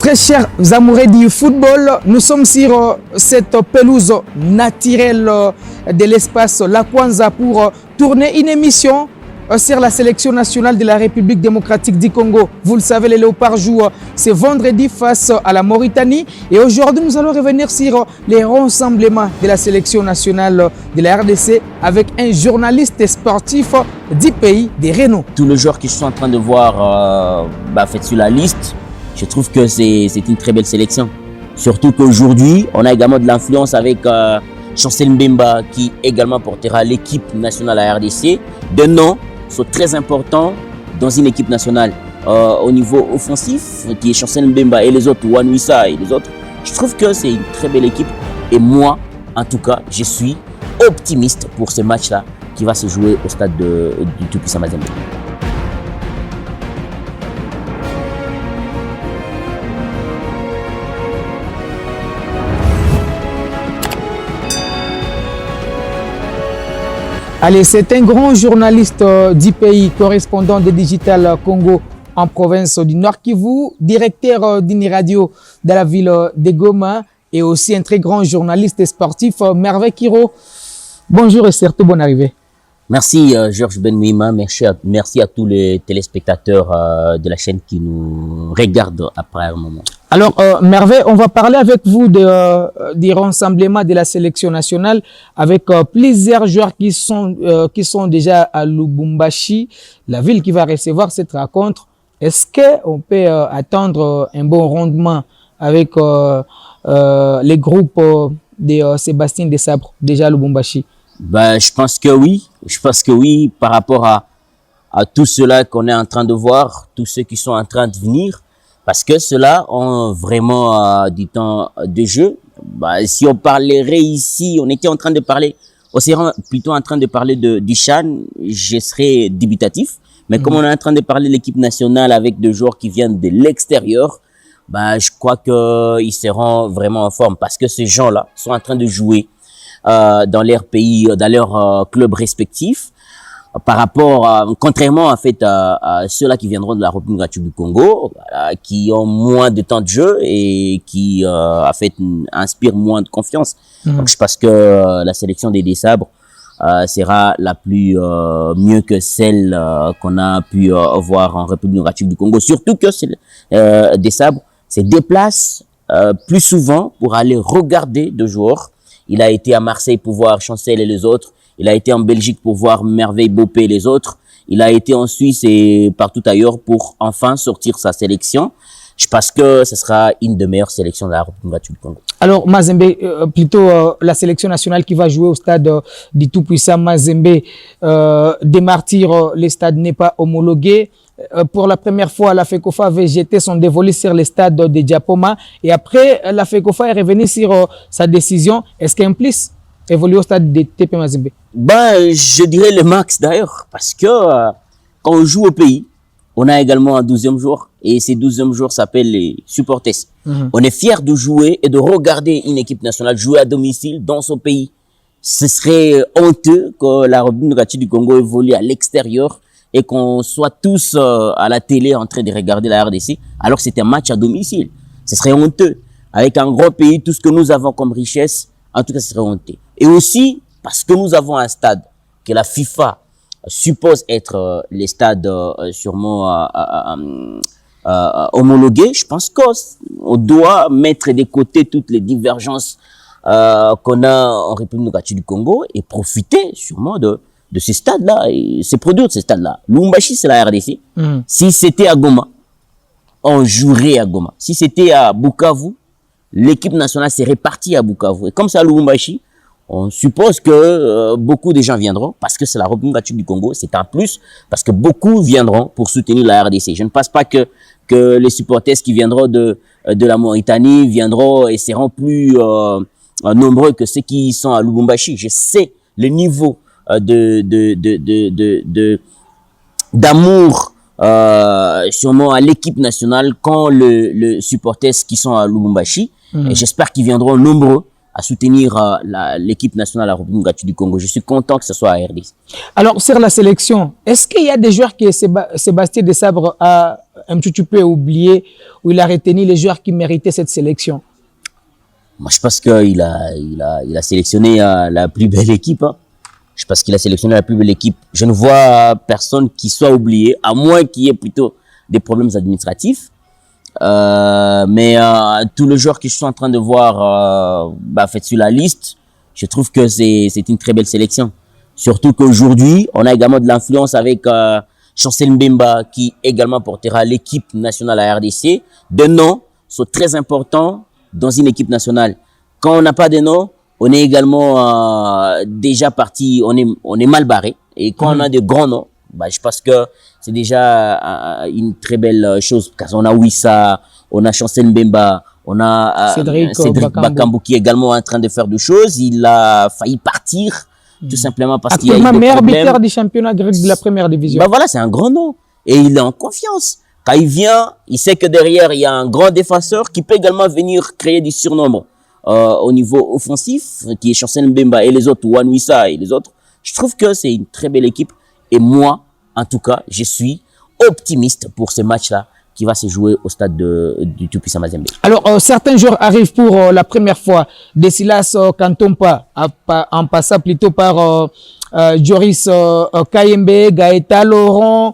Très chers amoureux du football, nous sommes sur cette pelouse naturelle de l'espace La Kwanza pour tourner une émission sur la sélection nationale de la République démocratique du Congo. Vous le savez, les Léopards jouent ce vendredi face à la Mauritanie. Et aujourd'hui, nous allons revenir sur les rassemblements de la sélection nationale de la RDC avec un journaliste sportif du pays de Renault. Tous les joueurs que je suis en train de voir fait sur la liste, je trouve que c'est une très belle sélection. Surtout qu'aujourd'hui, on a également de l'influence avec Chancel Mbemba qui également portera l'équipe nationale à la RDC. Deux noms sont très importants dans une équipe nationale. Au niveau offensif, qui est Chancel Mbemba et les autres, Wan Wissa et les autres, je trouve que c'est une très belle équipe. Et moi, en tout cas, je suis optimiste pour ce match-là qui va se jouer au stade du Tout-Puissant Mazembe. Allez, c'est un grand journaliste du pays, correspondant de Digital Congo en province du Nord Kivu, directeur d'une radio de la ville de Goma et aussi un très grand journaliste sportif, Merveille Kiro. Bonjour et surtout bonne arrivée. Merci Georges Benouima, merci à tous les téléspectateurs de la chaîne qui nous regardent après un moment. Alors Merveille, on va parler avec vous des rassemblements de la sélection nationale avec plusieurs joueurs qui sont déjà à Lubumbashi, la ville qui va recevoir cette rencontre. Est-ce qu'on peut attendre un bon rendement avec les groupes de Sébastien Desabre déjà à Lubumbashi? Je pense que oui. Je pense que oui, par rapport à tout cela qu'on est en train de voir, tous ceux qui sont en train de venir, parce que ceux-là ont vraiment du temps de jeu. Si on parlerait ici, on était en train de parler, on serait plutôt en train de parler du CHAN, je serais dubitatif. Mais comme on est en train de parler de l'équipe nationale avec des joueurs qui viennent de l'extérieur, je crois qu'ils seront vraiment en forme parce que ces gens-là sont en train de jouer dans leur pays, dans leur club respectif, par rapport contrairement en fait à ceux-là qui viendront de la République démocratique du Congo, qui ont moins de temps de jeu et qui en fait inspirent moins de confiance. Donc je pense que la sélection des Sabres sera la plus mieux que celle qu'on a pu voir en République démocratique du Congo. Surtout que des Sabres se déplacent plus souvent pour aller regarder des joueurs. Il a été à Marseille pour voir Chancel et les autres. Il a été en Belgique pour voir Merveille Bopé et les autres. Il a été en Suisse et partout ailleurs pour enfin sortir sa sélection. Je pense que ce sera une des meilleures sélections de la République démocratique du Congo. Alors Mazembe, plutôt la sélection nationale qui va jouer au stade du tout-puissant Mazembe des Martyrs, le stade n'est pas homologué. Pour la première fois, la FECOFA avait jeté son dévolu sur le stade de Diapoma et après, la FECOFA est revenue sur sa décision. Est-ce qu'un plus évolue au stade de TP Mazembe? Je dirais le max d'ailleurs, parce que quand on joue au pays, on a également un 12e jour et ces 12e jours s'appellent les supporters. On est fiers de jouer et de regarder une équipe nationale jouer à domicile dans son pays. Ce serait honteux que la République démocratique du Congo évolue à l'extérieur et qu'on soit tous à la télé en train de regarder la RDC alors que c'est un match à domicile. Ce serait honteux. Avec un gros pays, tout ce que nous avons comme richesse, en tout cas, ce serait honteux. Et aussi, parce que nous avons un stade que la FIFA suppose être les stades sûrement homologués, je pense qu'on doit mettre de côté toutes les divergences qu'on a en République démocratique du Congo et profiter sûrement de ces stades-là et se produire de ces stades-là. Lubumbashi, c'est la RDC. Si c'était à Goma, on jouerait à Goma. Si c'était à Bukavu, l'équipe nationale serait partie à Bukavu. Et comme c'est à Lubumbashi, on suppose que beaucoup de gens viendront parce que c'est la République démocratique du Congo. C'est un plus parce que beaucoup viendront pour soutenir la RDC. Je ne pense pas que les supporters qui viendront de la Mauritanie viendront et seront plus nombreux que ceux qui sont à Lubumbashi. Je sais le niveau d'amour sûrement à l'équipe nationale quand le supporters qui sont à Lubumbashi et j'espère qu'ils viendront nombreux à soutenir l'équipe nationale de la République du Congo. Je suis content que ce soit à RDC. Alors, sur la sélection, est-ce qu'il y a des joueurs que Sébastien Desabre a un petit peu oublié, ou il a retenu les joueurs qui méritaient cette sélection? Moi, je pense qu'il a sélectionné la plus belle équipe. Hein. Je pense qu'il a sélectionné la plus belle équipe. Je ne vois personne qui soit oublié, à moins qu'il y ait plutôt des problèmes administratifs. Mais tous les joueurs que je suis en train de voir fait sur la liste, je trouve que c'est une très belle sélection. Surtout qu'aujourd'hui, on a également de l'influence avec Chancel Mbemba qui également portera l'équipe nationale à RDC. Des noms sont très importants dans une équipe nationale. Quand on n'a pas de noms, on est également déjà parti, on est mal barré. Et quand on a de grands noms, je pense que c'est déjà une très belle chose. Parce qu'on a Wissa, on a Chancel Mbemba, on a Cédric Bakambu qui est également en train de faire des choses. Il a failli partir tout simplement parce qu'il y a eu des problèmes. Meilleur buteur du championnat grec de la première division. Voilà, c'est un grand nom. Et il est en confiance. Quand il vient, il sait que derrière, il y a un grand défenseur qui peut également venir créer du surnombre au niveau offensif, qui est Chancel Mbemba et les autres, Wan Wissa et les autres. Je trouve que c'est une très belle équipe. Et moi, en tout cas, je suis optimiste pour ce match-là qui va se jouer au stade du Tout-Puissant Mazembe. Alors, certains joueurs arrivent pour la première fois. Desilas Kantompa, en passant plutôt par Joris Kayembe, Gaëta Laurent,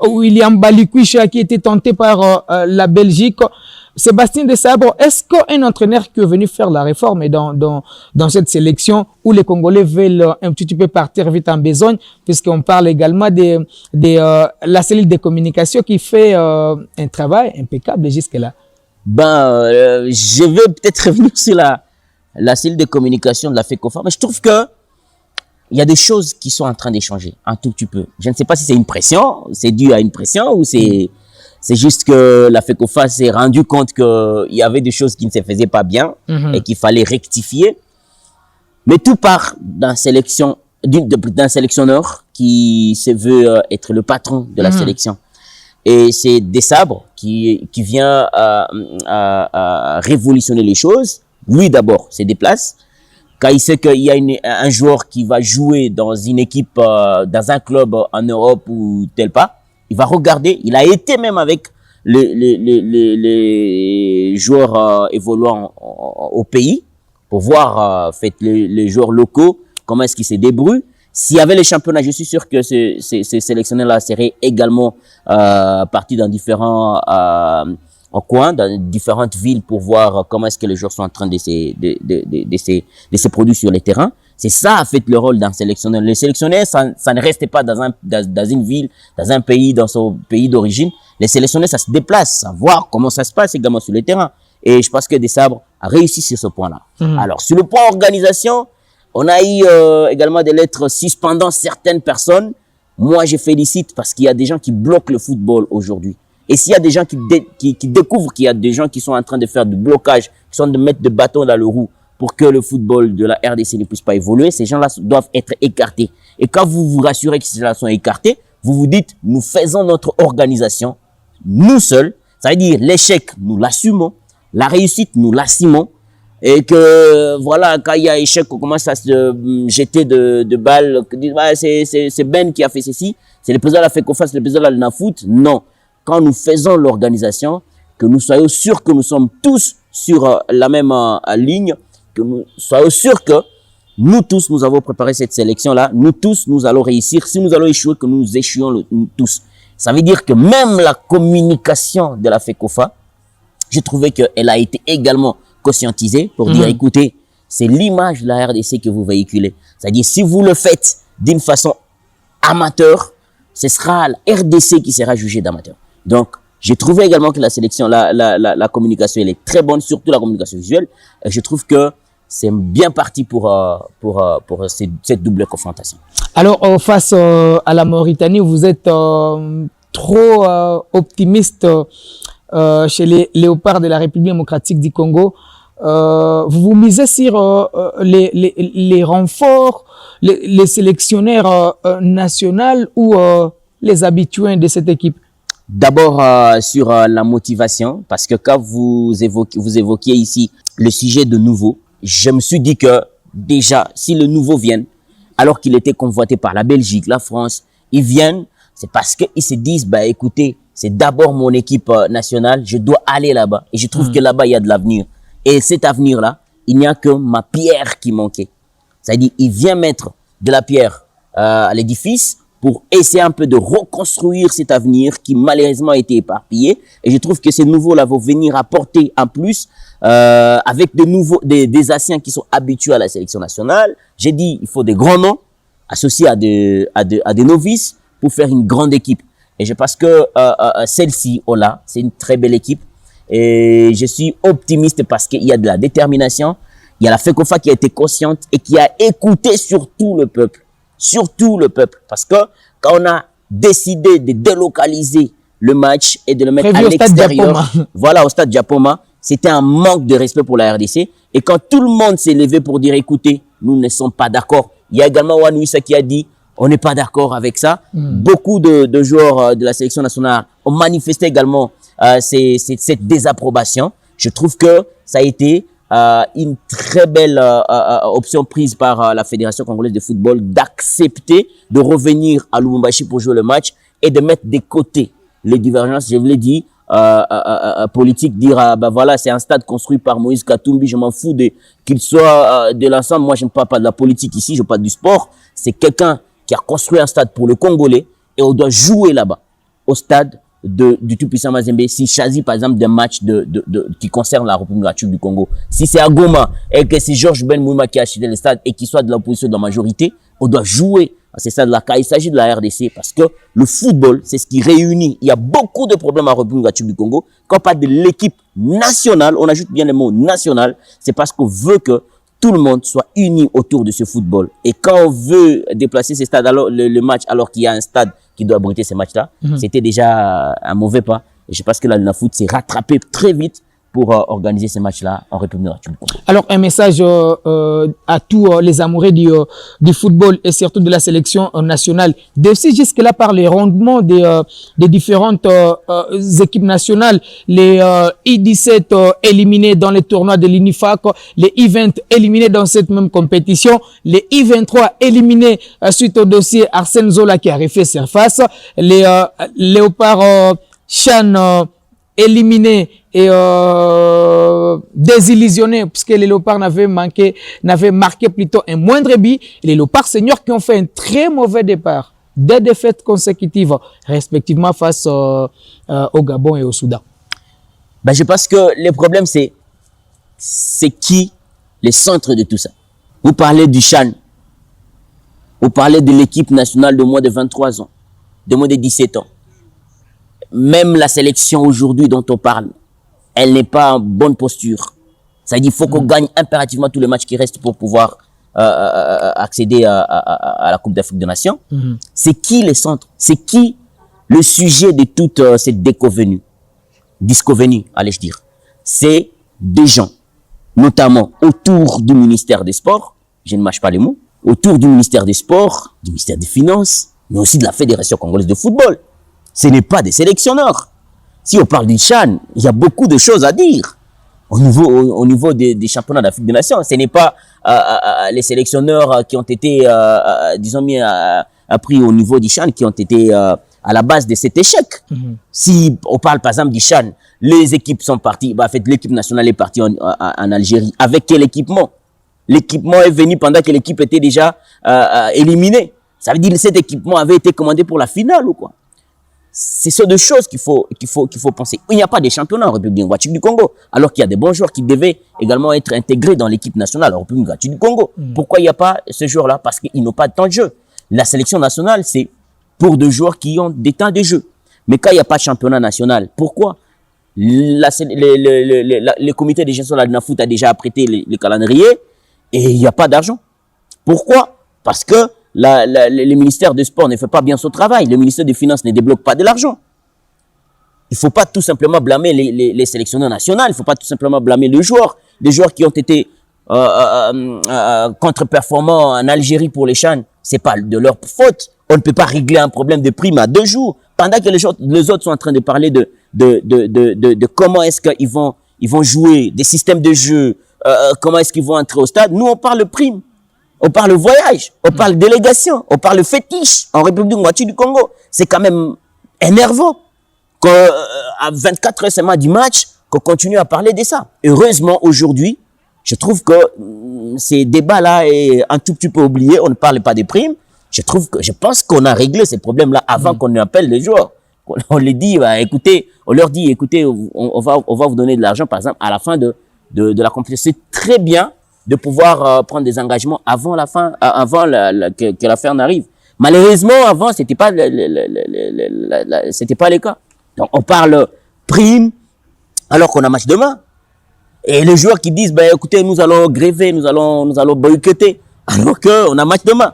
William Balikwisha qui était tenté par la Belgique. Sébastien Desabre, est-ce qu'un entraîneur qui est venu faire la réforme est dans cette sélection où les Congolais veulent un petit peu partir vite en besogne, puisqu'on parle également de la cellule de communication qui fait un travail impeccable jusque-là? Je vais peut-être revenir sur la cellule de communication de la FECOFA, mais je trouve que il y a des choses qui sont en train d'échanger un tout petit peu. Je ne sais pas si c'est une pression, c'est dû à une pression ou c'est juste que la FECOFA s'est rendu compte qu'il y avait des choses qui ne se faisaient pas bien et qu'il fallait rectifier. Mais tout part d'un sélectionneur qui se veut être le patron de la sélection. Et c'est Desabre qui vient révolutionner les choses. Lui d'abord se déplace. Quand il sait qu'il y a un joueur qui va jouer dans une équipe, dans un club en Europe ou tel pas, il va regarder. Il a été même avec les joueurs évoluant au pays pour voir les joueurs locaux, comment est-ce qu'ils se débrouillent. S'il y avait les championnats, je suis sûr que ces sélectionneurs-là seraient également partis dans différents coins, dans différentes villes pour voir comment est-ce que les joueurs sont en train de se produire sur les terrains. C'est ça, en fait, le rôle d'un sélectionneur. Le sélectionneur, ça ne reste pas dans une ville, dans un pays, dans son pays d'origine. Les sélectionneurs, ça se déplace, à voir comment ça se passe également sur le terrain. Et je pense que Desabre a réussi sur ce point-là. Alors, sur le point organisation, on a eu également des lettres suspendant certaines personnes. Moi, je félicite parce qu'il y a des gens qui bloquent le football aujourd'hui. Et s'il y a des gens qui découvrent qu'il y a des gens qui sont en train de faire du blocage, qui sont en train de mettre des bâtons dans le roue pour que le football de la RDC ne puisse pas évoluer, ces gens-là doivent être écartés. Et quand vous vous rassurez que ces gens-là sont écartés, vous vous dites, nous faisons notre organisation, nous seuls. Ça veut dire, l'échec, nous l'assumons. La réussite, nous l'assumons. Et que, voilà, quand il y a échec, on commence à se jeter de balles. C'est Ben qui a fait ceci. C'est le président de la FECOFA, c'est le président de la NAFOOT. Non. Quand nous faisons l'organisation, que nous soyons sûrs que nous sommes tous sur la même ligne, que nous soyons sûrs que nous tous, nous avons préparé cette sélection-là, nous tous, nous allons réussir. Si nous allons échouer, que nous échouons tous. Ça veut dire que même la communication de la FECOFA, j'ai trouvé qu'elle a été également conscientisée pour dire, écoutez, c'est l'image de la RDC que vous véhiculez. C'est-à-dire, si vous le faites d'une façon amateur, ce sera la RDC qui sera jugée d'amateur. Donc, j'ai trouvé également que la sélection, la communication, elle est très bonne, surtout la communication visuelle. Et je trouve que c'est bien parti pour cette double confrontation. Alors, face à la Mauritanie, vous êtes trop optimiste chez les Léopards de la République démocratique du Congo. Vous misez sur les renforts, les sélectionneurs nationaux ou les habitués de cette équipe? D'abord sur la motivation, parce que quand vous évoquiez ici le sujet de nouveau, je me suis dit que déjà, si le nouveau vient, alors qu'il était convoité par la Belgique, la France, ils viennent, c'est parce qu'ils se disent, bah écoutez, c'est d'abord mon équipe nationale, je dois aller là-bas. Et je trouve que là-bas, il y a de l'avenir. Et cet avenir-là, il n'y a que ma pierre qui manquait. C'est-à-dire, il vient mettre de la pierre à l'édifice pour essayer un peu de reconstruire cet avenir qui malheureusement a été éparpillé. Et je trouve que ces nouveaux-là vont venir apporter un plus avec des Asiens qui sont habitués à la sélection nationale. J'ai dit, il faut des grands noms associés à des novices pour faire une grande équipe. Et je pense que celle-ci, Ola, c'est une très belle équipe. Et je suis optimiste parce qu'il y a de la détermination. Il y a la FECOFA qui a été consciente et qui a écouté surtout le peuple. Surtout le peuple. Parce que quand on a décidé de délocaliser le match et de le mettre à l'extérieur, voilà, au stade Japoma, c'était un manque de respect pour la RDC. Et quand tout le monde s'est levé pour dire, écoutez, nous ne sommes pas d'accord. Il y a également Wanouissa qui a dit, on n'est pas d'accord avec ça. Beaucoup de joueurs de la sélection nationale ont manifesté également cette désapprobation. Je trouve que ça a été une très belle option prise par la Fédération congolaise de football d'accepter de revenir à Lubumbashi pour jouer le match et de mettre de côté les divergences, je vous l'ai dit, politique, dire bah voilà, c'est un stade construit par Moïse Katumbi, je m'en fous qu'il soit de l'ensemble. Moi, je ne parle pas de la politique ici, je parle du sport. C'est quelqu'un qui a construit un stade pour le Congolais et on doit jouer là-bas, au stade du tout-puissant Mazembe. S'il choisit par exemple des matchs qui concernent la République démocratique du Congo, si c'est à Goma et que c'est Georges Ben Mouma qui a acheté le stade et qu'il soit de l'opposition de la majorité, on doit jouer à ces stades-là. Car il s'agit de la RDC parce que le football, c'est ce qui réunit. Il y a beaucoup de problèmes à la République démocratique du Congo. Quand on parle de l'équipe nationale, on ajoute bien le mot national, c'est parce qu'on veut que tout le monde soit uni autour de ce football. Et quand on veut déplacer ces stades, alors le match, alors qu'il y a un stade qui doit abriter ces matchs-là, c'était déjà un mauvais pas. Et je pense que la Foot s'est rattrapé très vite pour organiser ces matchs-là en République démocratique du Congo. Alors, un message à tous les amoureux du football et surtout de la sélection nationale. Aussi, jusque-là, par les rendements des différentes équipes nationales, les I-17 éliminés dans les tournois de l'INIFAC, les I-20 éliminés dans cette même compétition, les I-23 éliminés suite au dossier Arsène Zola qui a refait surface, les Léopards Chan éliminés et désillusionnés puisque les Léopards n'avaient marqué plutôt un moindre but. Les Léopards seniors qui ont fait un très mauvais départ, des défaites consécutives respectivement face au Gabon et au Soudan. Ben, je pense que le problème c'est qui les centres de tout ça. Vous parlez du Chan, vous parlez de l'équipe nationale de moins de 23 ans, de moins de 17 ans. Même la sélection aujourd'hui dont on parle, elle n'est pas en bonne posture. Ça veut dire qu'il faut qu'on gagne impérativement tous les matchs qui restent pour pouvoir accéder à la Coupe d'Afrique des Nations. C'est qui les centres? C'est qui le sujet de toute cette discovenue, allais-je dire? C'est des gens, notamment autour du ministère des Sports, je ne mâche pas les mots, autour du ministère des Sports, du ministère des Finances, mais aussi de la Fédération congolaise de football. Ce n'est pas des sélectionneurs. Si on parle du Chan, il y a beaucoup de choses à dire au niveau des championnats d'Afrique des Nations. Ce n'est pas les sélectionneurs qui ont été, disons bien, appris au niveau du Chan qui ont été à la base de cet échec. Si on parle par exemple du Chan, les équipes sont parties, en fait l'équipe nationale est partie en Algérie. Avec quel équipement? L'équipement est venu pendant que l'équipe était déjà éliminée. Ça veut dire que cet équipement avait été commandé pour la finale ou quoi? C'est ce deux choses qu'il faut penser. Il n'y a pas de championnat en République démocratique du Congo, alors qu'il y a des bons joueurs qui devaient également être intégrés dans l'équipe nationale en République démocratique du Congo. Pourquoi il n'y a pas ce joueur-là? Parce qu'ils n'ont pas de temps de jeu. La sélection nationale, c'est pour des joueurs qui ont des temps de jeu. Mais quand il n'y a pas de championnat national, pourquoi? Le comité de gestion de la Foot a déjà apprêté le calendrier et il n'y a pas d'argent. Pourquoi? Parce que le ministère des Sports ne fait pas bien son travail. Le ministère des Finances ne débloque pas de l'argent. Il ne faut pas tout simplement blâmer les sélectionneurs nationaux. Il ne faut pas tout simplement blâmer les joueurs qui ont été contre-performants en Algérie pour les CHAN. C'est pas de leur faute. On ne peut pas régler un problème de prime à 2 jours. Pendant que les autres sont en train de parler de comment est-ce qu'ils vont jouer, des systèmes de jeu, comment est-ce qu'ils vont entrer au stade. Nous, on parle prime, on parle voyage, on parle délégation, on parle fétiche en République démocratique du Congo. C'est quand même énervant qu'à 24 heures seulement du match, qu'on continue à parler de ça. Heureusement, aujourd'hui, je trouve que ces débats-là est un tout petit peu oublié. On ne parle pas des primes. Je pense qu'on a réglé ces problèmes-là avant qu'on appelle les joueurs. On les dit, bah, écoutez, on leur dit, écoutez, on va vous donner de l'argent, par exemple, à la fin de la compétition. C'est très bien de pouvoir prendre des engagements avant la fin, que l'affaire n'arrive. Malheureusement, avant, c'était pas le cas. Donc, on parle prime, alors qu'on a match demain. Et les joueurs qui disent, ben, écoutez, nous allons gréver, nous allons boycotter, alors qu'on a match demain.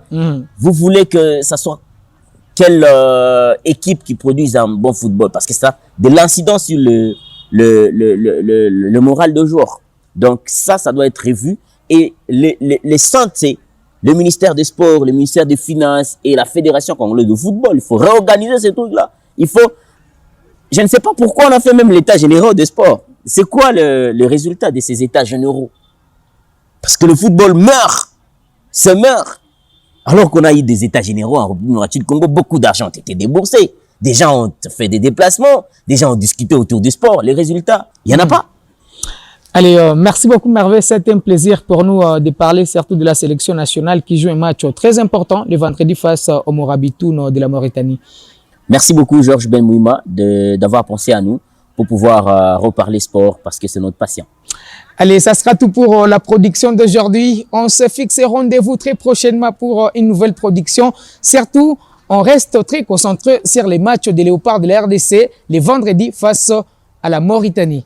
Vous voulez que ça soit quelle équipe qui produise un bon football? Parce que ça a de l'incidence sur le moral de joueurs. Donc ça doit être revu. Et les centres, c'est le ministère des Sports, le ministère des Finances et la Fédération congolaise de football. Il faut réorganiser ces trucs-là. Je ne sais pas pourquoi on a fait même l'état général des sports. C'est quoi le résultat de ces états généraux? Parce que le football se meurt. Alors qu'on a eu des états généraux en République démocratique du Congo, beaucoup d'argent a été déboursé. Des gens ont fait des déplacements, des gens ont discuté autour du sport. Les résultats, il n'y en a pas. Allez, merci beaucoup Merveille. C'était un plaisir pour nous de parler surtout de la sélection nationale qui joue un match très important le vendredi face au Morabitoun de la Mauritanie. Merci beaucoup Georges Ben Mouima d'avoir pensé à nous pour pouvoir reparler sport parce que c'est notre passion. Allez, ça sera tout pour la production d'aujourd'hui. On se fixe rendez-vous très prochainement pour une nouvelle production. Surtout, on reste très concentré sur les matchs des Léopards de la RDC les vendredis face à la Mauritanie.